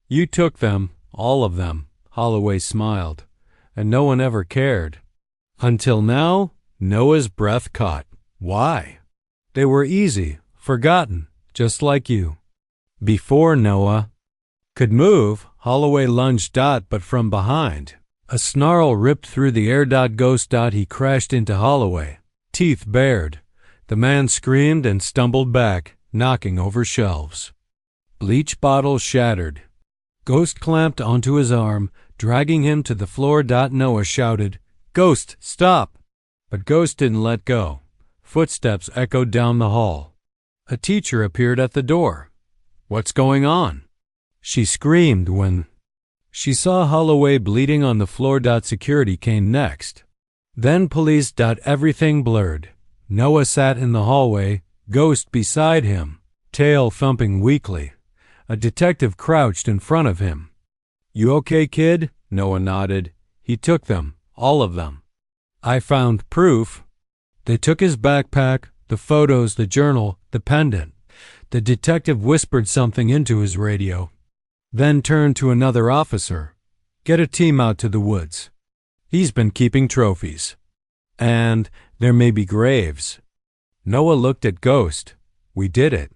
You took them, all of them. Holloway smiled. And no one ever cared. Until now, Noah's breath caught. Why? They were easy, forgotten, just like you. Before Noah could move, Holloway lunged. But from behind, a snarl ripped through the air. Ghost. He crashed into Holloway, teeth bared. The man screamed and stumbled back, knocking over shelves. Bleach bottles shattered. Ghost clamped onto his arm, dragging him to the floor. Noah shouted, Ghost, stop! But Ghost didn't let go. Footsteps echoed down the hall. A teacher appeared at the door. What's going on? She screamed when she saw Holloway bleeding on the floor. Security came next. Then police. Everything blurred. Noah sat in the hallway, Ghost beside him, tail thumping weakly. A detective crouched in front of him. You okay, kid? Noah nodded. He took them, all of them. I found proof. They took his backpack, the photos, the journal, the pendant. The detective whispered something into his radio, then turned to another officer. Get a team out to the woods. He's been keeping trophies. And there may be graves. Noah looked at Ghost. We did it.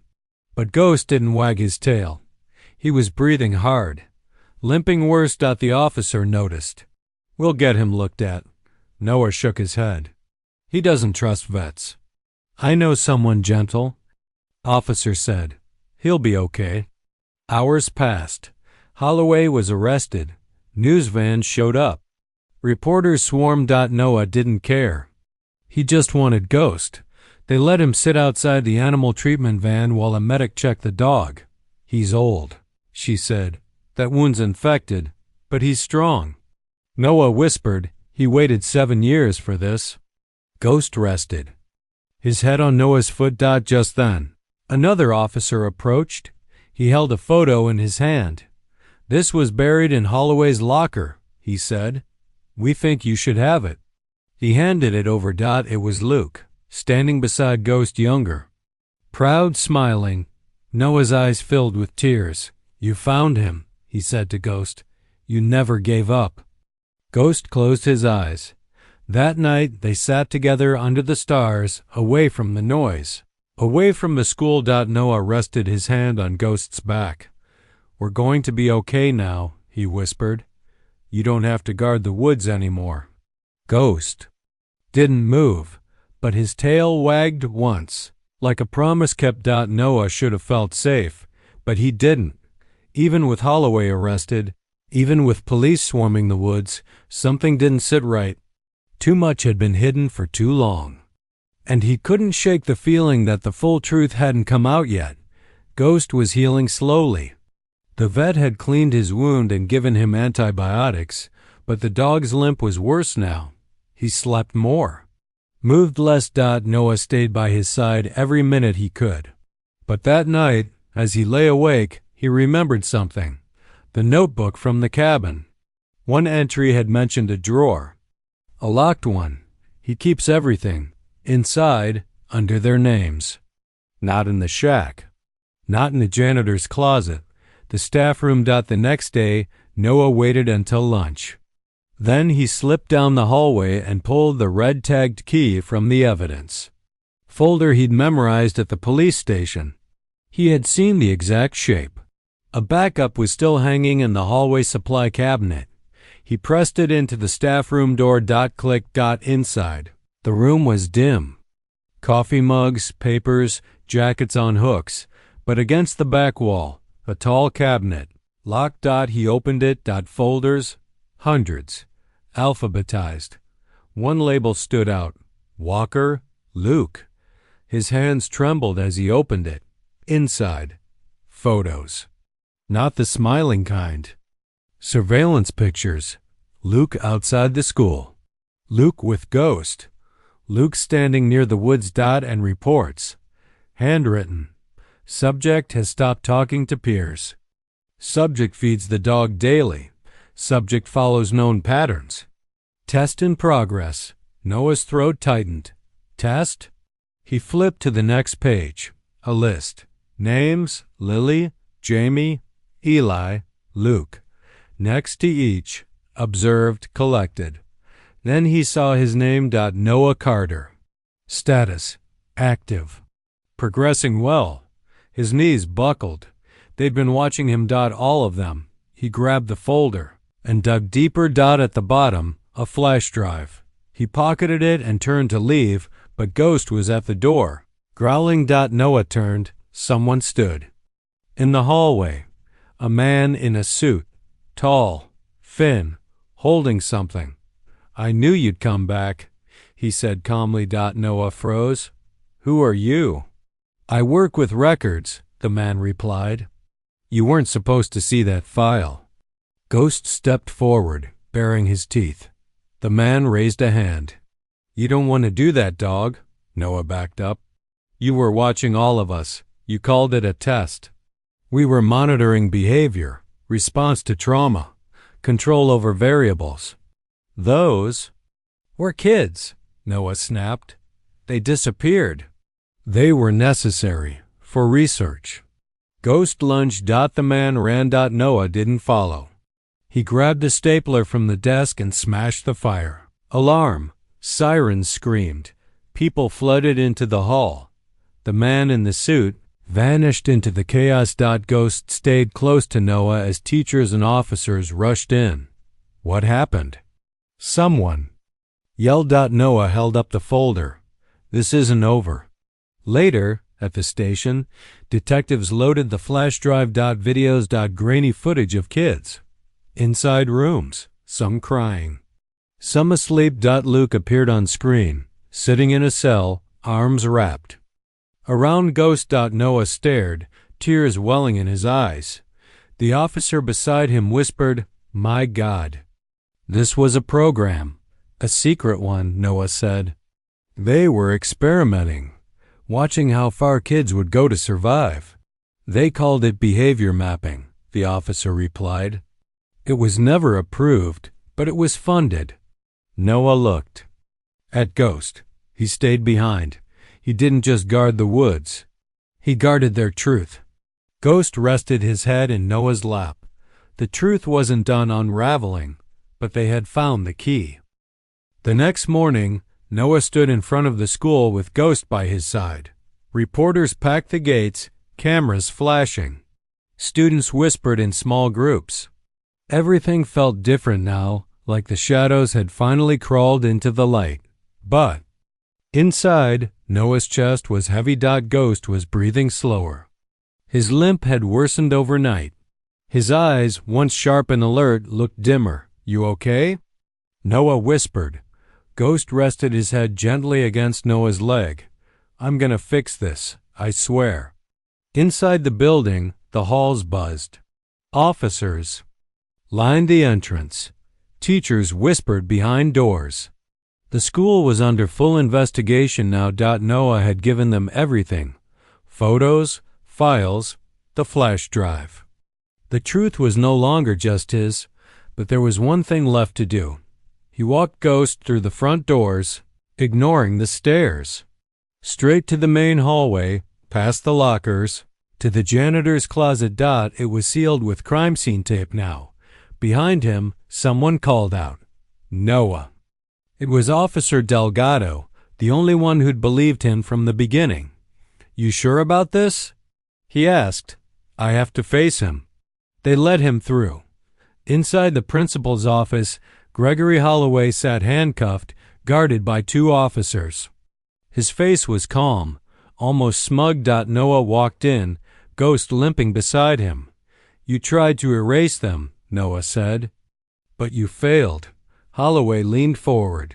But Ghost didn't wag his tail. He was breathing hard, limping worse. The officer noticed. We'll get him looked at. Noah shook his head. He doesn't trust vets. I know someone gentle, officer said. He'll be okay. Hours passed. Holloway was arrested. News vans showed up. Reporters swarmed. Noah didn't care. He just wanted Ghost. They let him sit outside the animal treatment van while a medic checked the dog. He's old, she said. That wound's infected, but he's strong. Noah whispered. He waited 7 years for this. Ghost rested, his head on Noah's foot. Just then, another officer approached. He held a photo in his hand. This was buried in Holloway's locker, he said. We think you should have it. He handed it over. It was Luke, standing beside Ghost younger. Proud, smiling. Noah's eyes filled with tears. You found him, he said to Ghost. You never gave up. Ghost closed his eyes. That night they sat together under the stars, away from the noise, away from the school. Noah rested his hand on Ghost's back. We're going to be okay now, he whispered. You don't have to guard the woods anymore. Ghost didn't move, but his tail wagged once, like a promise kept. Noah should have felt safe, but he didn't. Even with Holloway arrested, even with police swarming the woods, something didn't sit right. Too much had been hidden for too long. And he couldn't shake the feeling that the full truth hadn't come out yet. Ghost was healing slowly. The vet had cleaned his wound and given him antibiotics, but the dog's limp was worse now. He slept more, moved less. Noah stayed by his side every minute he could. But that night, as he lay awake, he remembered something. The notebook from the cabin. One entry had mentioned a drawer. A locked one. He keeps everything. Inside, under their names. Not in the shack. Not in the janitor's closet. The staff room. The next day, Noah waited until lunch. Then he slipped down the hallway and pulled the red-tagged key from the evidence folder he'd memorized at the police station. He had seen the exact shape. A backup was still hanging in the hallway supply cabinet. He pressed it into the staff room door. Click. Inside. The room was dim. Coffee mugs, papers, jackets on hooks, but against the back wall, a tall cabinet. Locked. He opened it. Folders. Hundreds. alphabetized. One label stood out. Walker, Luke. His hands trembled as he opened it. Inside, photos. Not the smiling kind. Surveillance pictures. Luke outside the school. Luke with Ghost. Luke standing near the woods. And reports. Handwritten. Subject has stopped talking to peers. Subject feeds the dog daily. Subject follows known patterns. Test in progress. Noah's throat tightened. Test? He flipped to the next page. A list. Names: Lily, Jamie, Eli, Luke. Next to each, observed, collected. Then he saw his name. Noah Carter. Status: active. Progressing well. His knees buckled. They'd been watching him. All of them. He grabbed the folder and dug deeper. At the bottom, a flash drive. He pocketed it and turned to leave, but Ghost was at the door. Growling. Noah turned. Someone stood. In the hallway, a man in a suit, tall, thin, holding something. I knew you'd come back, he said calmly. Noah froze. Who are you? I work with records, the man replied. You weren't supposed to see that file. Ghost stepped forward, baring his teeth. The man raised a hand. You don't want to do that, dog. Noah backed up. You were watching all of us. You called it a test. We were monitoring behavior, response to trauma, control over variables. Those were kids, Noah snapped. They disappeared. They were necessary for research. Ghost lunged. The man ran. Noah didn't follow. He grabbed a stapler from the desk and smashed the fire. Alarm. Sirens screamed. People flooded into the hall. The man in the suit vanished into the chaos. Ghost stayed close to Noah as teachers and officers rushed in. What happened? Someone yelled. Noah held up the folder. This isn't over. Later, at the station, detectives loaded the flash drive. Videos. Grainy footage of kids. Inside rooms, some crying. Some asleep. Luke appeared on screen, sitting in a cell, arms wrapped. Around Ghost. Noah stared, tears welling in his eyes. The officer beside him whispered, My God. This was a program. A secret one, Noah said. They were experimenting, watching how far kids would go to survive. They called it behavior mapping, the officer replied. It was never approved, but it was funded. Noah looked at Ghost. He stayed behind. He didn't just guard the woods. He guarded their truth. Ghost rested his head in Noah's lap. The truth wasn't done unraveling, but they had found the key. The next morning, Noah stood in front of the school with Ghost by his side. Reporters packed the gates, cameras flashing. Students whispered in small groups. Everything felt different now, like the shadows had finally crawled into the light. But inside, Noah's chest was heavy. Ghost was breathing slower. His limp had worsened overnight. His eyes, once sharp and alert, looked dimmer. You okay? Noah whispered. Ghost rested his head gently against Noah's leg. I'm gonna fix this, I swear. Inside the building, the halls buzzed. Officers lined the entrance. Teachers whispered behind doors. The school was under full investigation now. Noah had given them everything. Photos, files, the flash drive. The truth was no longer just his, but there was one thing left to do. He walked Ghost through the front doors, ignoring the stairs. Straight to the main hallway, past the lockers, to the janitor's closet. It was sealed with crime scene tape now. Behind him, someone called out, Noah. It was Officer Delgado, the only one who'd believed him from the beginning. You sure about this? He asked. I have to face him. They led him through. Inside the principal's office, Gregory Holloway sat handcuffed, guarded by two officers. His face was calm, almost smug. Noah walked in, Ghost limping beside him. You tried to erase them, Noah said. But you failed, Holloway leaned forward.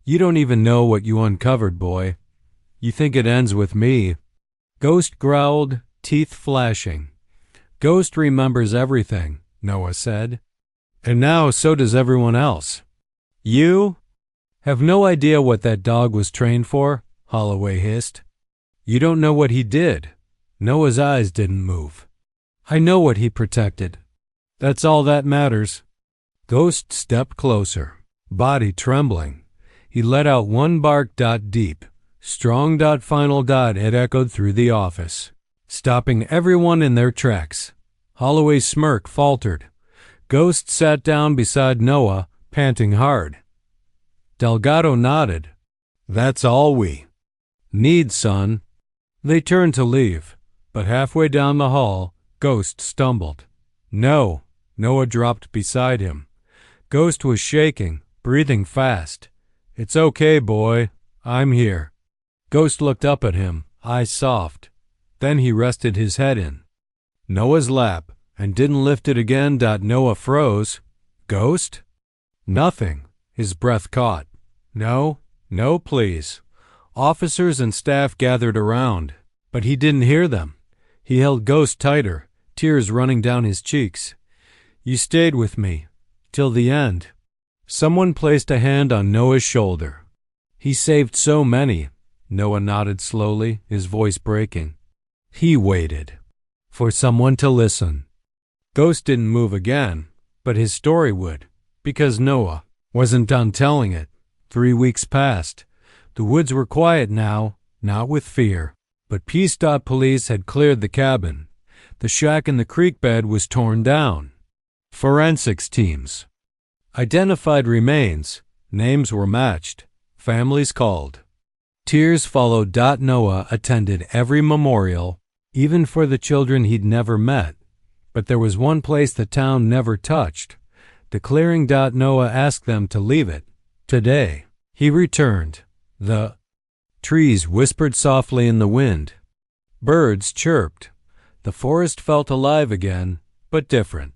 You don't even know what you uncovered, boy. You think it ends with me. Ghost growled, teeth flashing. Ghost remembers everything, Noah said. And now so does everyone else. You have no idea what that dog was trained for, Holloway hissed. You don't know what he did. Noah's eyes didn't move. I know what he protected. That's all that matters. Ghost stepped closer, body trembling. He let out one bark. Deep, strong. Final. It echoed through the office, stopping everyone in their tracks. Holloway's smirk faltered. Ghost sat down beside Noah, panting hard. Delgado nodded. That's all we need, son. They turned to leave, but halfway down the hall, Ghost stumbled. No, Noah dropped beside him. Ghost was shaking, breathing fast. It's okay, boy. I'm here. Ghost looked up at him, eyes soft. Then he rested his head in Noah's lap and didn't lift it again. Noah froze. Ghost? Nothing. His breath caught. No, please. Officers and staff gathered around, but he didn't hear them. He held Ghost tighter, tears running down his cheeks. You stayed with me, till the end. Someone placed a hand on Noah's shoulder. He saved so many. Noah nodded slowly, his voice breaking. He waited for someone to listen. Ghost didn't move again, but his story would, because Noah wasn't done telling it. 3 weeks passed. The woods were quiet now, not with fear, but peace. Police had cleared the cabin. The shack in the creek bed was torn down. Forensics teams identified remains. Names were matched. Families called. Tears followed. Noah attended every memorial, even for the children he'd never met. But there was one place the town never touched. The clearing. Noah asked them to leave it. Today, he returned. The trees whispered softly in the wind. Birds chirped. The forest felt alive again, but different.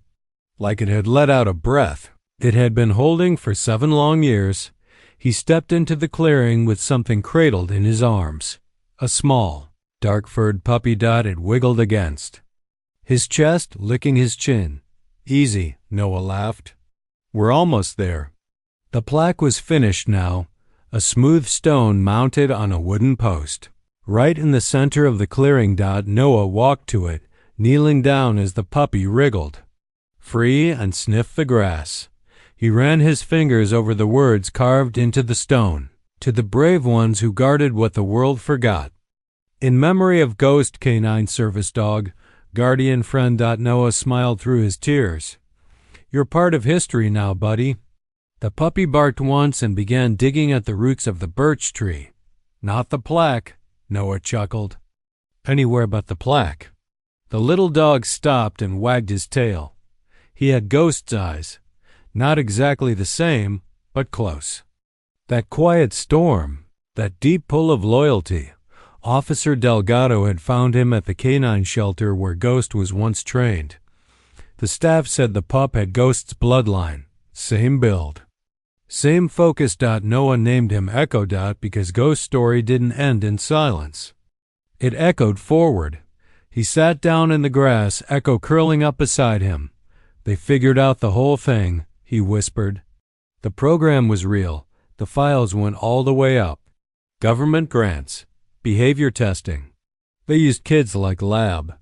Like it had let out a breath it had been holding for 7 long years. He stepped into the clearing with something cradled in his arms. A small, dark-furred puppy. It wiggled against his chest, licking his chin. Easy, Noah laughed. We're almost there. The plaque was finished now, a smooth stone mounted on a wooden post. Right in the center of the clearing. Noah walked to it, kneeling down as the puppy wriggled free and sniffed the grass. He ran his fingers over the words carved into the stone. To the brave ones who guarded what the world forgot. In memory of Ghost, canine service dog, guardian friend. Noah smiled through his tears. You're part of history now, buddy. The puppy barked once and began digging at the roots of the birch tree. Not the plaque, Noah chuckled. Anywhere but the plaque. The little dog stopped and wagged his tail. He had Ghost's eyes. Not exactly the same, but close. That quiet storm, that deep pull of loyalty. Officer Delgado had found him at the canine shelter where Ghost was once trained. The staff said the pup had Ghost's bloodline. Same build. Same focus. Noah named him Echo. Because Ghost's story didn't end in silence. It echoed forward. He sat down in the grass, Echo curling up beside him. They figured out the whole thing, he whispered. The program was real. The files went all the way up. Government grants. Behavior testing. They used kids like lab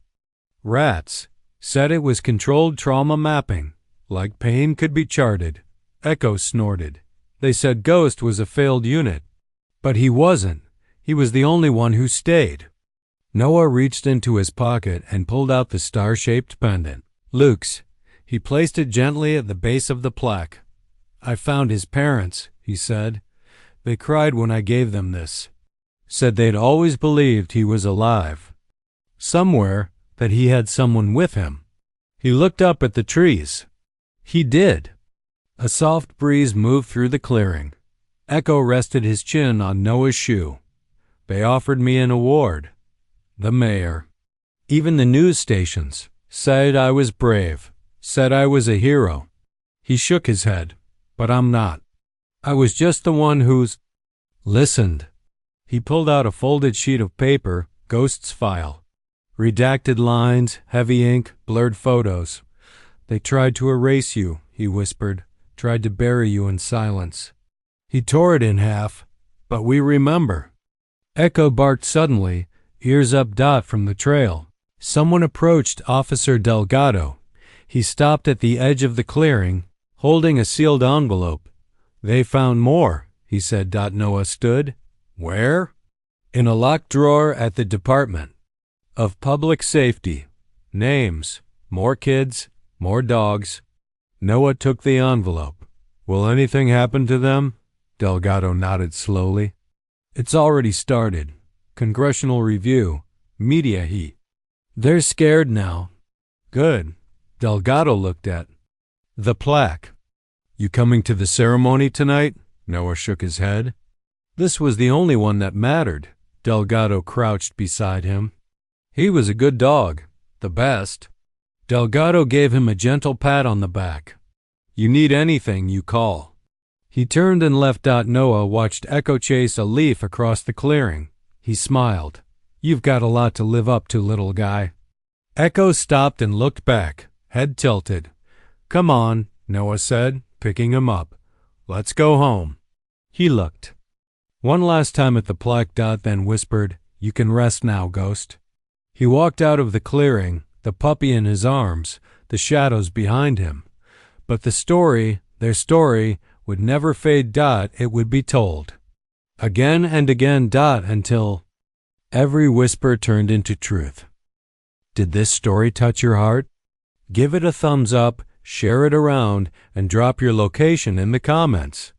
rats. Said it was controlled trauma mapping. Like pain could be charted. Echo snorted. They said Ghost was a failed unit. But he wasn't. He was the only one who stayed. Noah reached into his pocket and pulled out the star-shaped pendant. Luke's. He placed it gently at the base of the plaque. I found his parents, he said. They cried when I gave them this. Said they'd always believed he was alive. Somewhere that he had someone with him. He looked up at the trees. He did. A soft breeze moved through the clearing. Echo rested his chin on Noah's shoe. They offered me an award. The mayor. Even the news stations said I was brave, said I was a hero. He shook his head. But I'm not. I was just the one who's listened. He pulled out a folded sheet of paper, Ghost's file. Redacted lines, heavy ink, blurred photos. They tried to erase you, he whispered, tried to bury you in silence. He tore it in half, but we remember. Echo barked suddenly, ears up. From the trail. Someone approached Officer Delgado. He stopped at the edge of the clearing, holding a sealed envelope. They found more, he said. Noah stood. Where? In a locked drawer at the Department of Public Safety. Names. More kids. More dogs. Noah took the envelope. Will anything happen to them? Delgado nodded slowly. It's already started. Congressional review. Media heat. They're scared now. Good. Delgado looked at the plaque. You coming to the ceremony tonight? Noah shook his head. This was the only one that mattered. Delgado crouched beside him. He was a good dog. The best. Delgado gave him a gentle pat on the back. You need anything, you call. He turned and left. Noah watched Echo chase a leaf across the clearing. He smiled. You've got a lot to live up to, little guy. Echo stopped and looked back, head tilted. Come on, Noah said, picking him up. Let's go home. He looked. One last time at the plaque. Then whispered, You can rest now, Ghost. He walked out of the clearing, the puppy in his arms, the shadows behind him. But the story, their story, would never fade. It would be told. Again and again. Until every whisper turned into truth. Did this story touch your heart? Give it a thumbs up, share it around, and drop your location in the comments.